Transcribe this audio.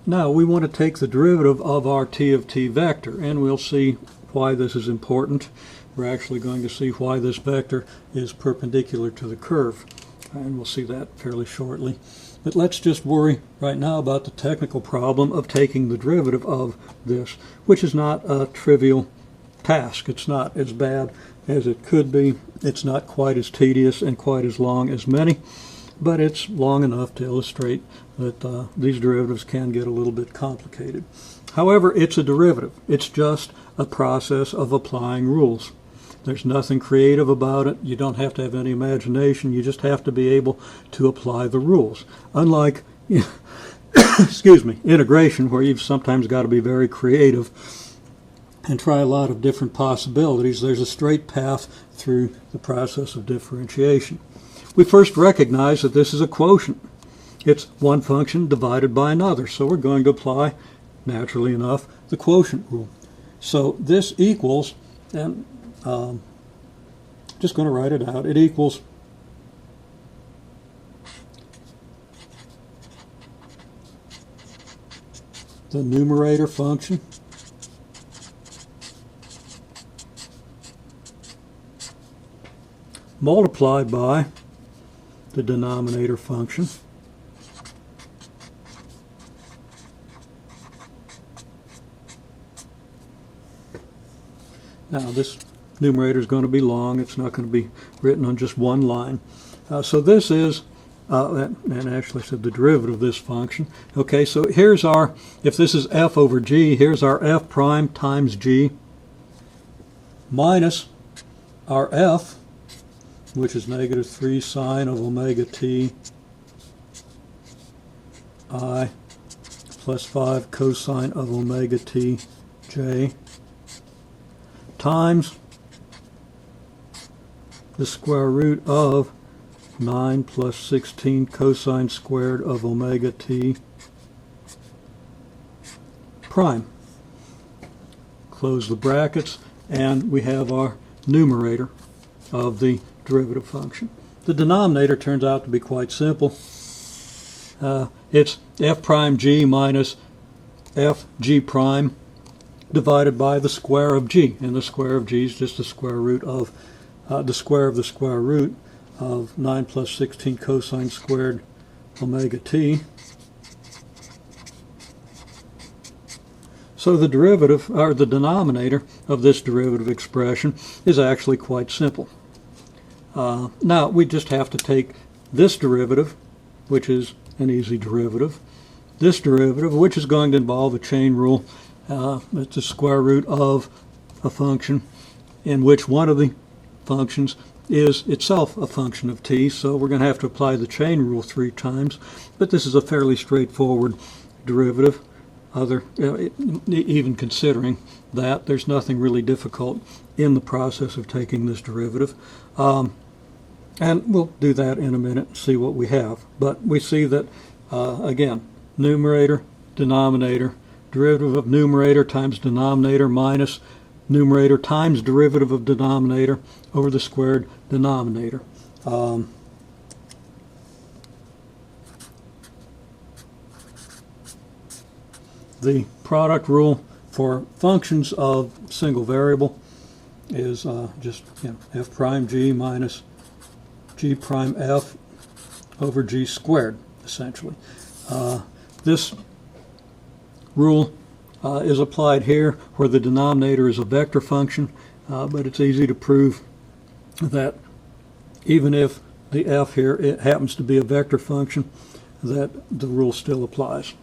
Now we want to take the derivative of our t of t vector, and we'll see why this is important. We're actually going to see why this vector is perpendicular to the curve, and we'll see that fairly shortly. But let's just worry right now about the technical problem of taking the derivative of this, which is not a trivial task. It's not as bad as it could be. It's not quite as tedious and quite as long as many, but it's long enough to illustrate that these derivatives can get a little bit complicated. However, it's a derivative. It's just a process of applying rules. There's nothing creative about it. You don't have to have any imagination. You just have to be able to apply the rules. Unlike, excuse me, integration, where you've sometimes got to be very creative and try a lot of different possibilities, there's a straight path through the process of differentiation. We first recognize that this is a quotient. It's one function divided by another, so we're going to apply, naturally enough, the quotient rule. So this equals, and just going to write it out, it equals the numerator function multiplied by the denominator function Now this numerator is going to be long. It's not going to be written on just one line. So this is, and actually I said the derivative of this function. Okay, so here's our, if this is f over g, here's our f prime times g minus our f, which is negative 3 sine of omega t I plus 5 cosine of omega t j times the square root of 9 plus 16 cosine squared of omega t prime. Close the brackets, and we have our numerator of the derivative function. The denominator turns out to be quite simple. It's f prime g minus f g prime divided by the square of g, and the square of g is just the square root of the square of the square root of 9 plus 16 cosine squared omega t. So the derivative, or the denominator of this derivative expression is actually quite simple. Now we just have to take this derivative, which is an easy derivative, this derivative, which is going to involve a chain rule. It's the square root of a function in which one of the functions is itself a function of t, so we're going to have to apply the chain rule 3 times, but this is a fairly straightforward derivative. Even considering that, there's nothing really difficult in the process of taking this derivative. And we'll do that in a minute and see what we have. But we see that, again, numerator, denominator, derivative of numerator times denominator minus numerator times derivative of denominator over the squared denominator. The product rule for functions of single variable is just f prime g minus g prime f over g squared, essentially. This rule is applied here where the denominator is a vector function, but it's easy to prove that even if the f here, it happens to be a vector function, that the rule still applies.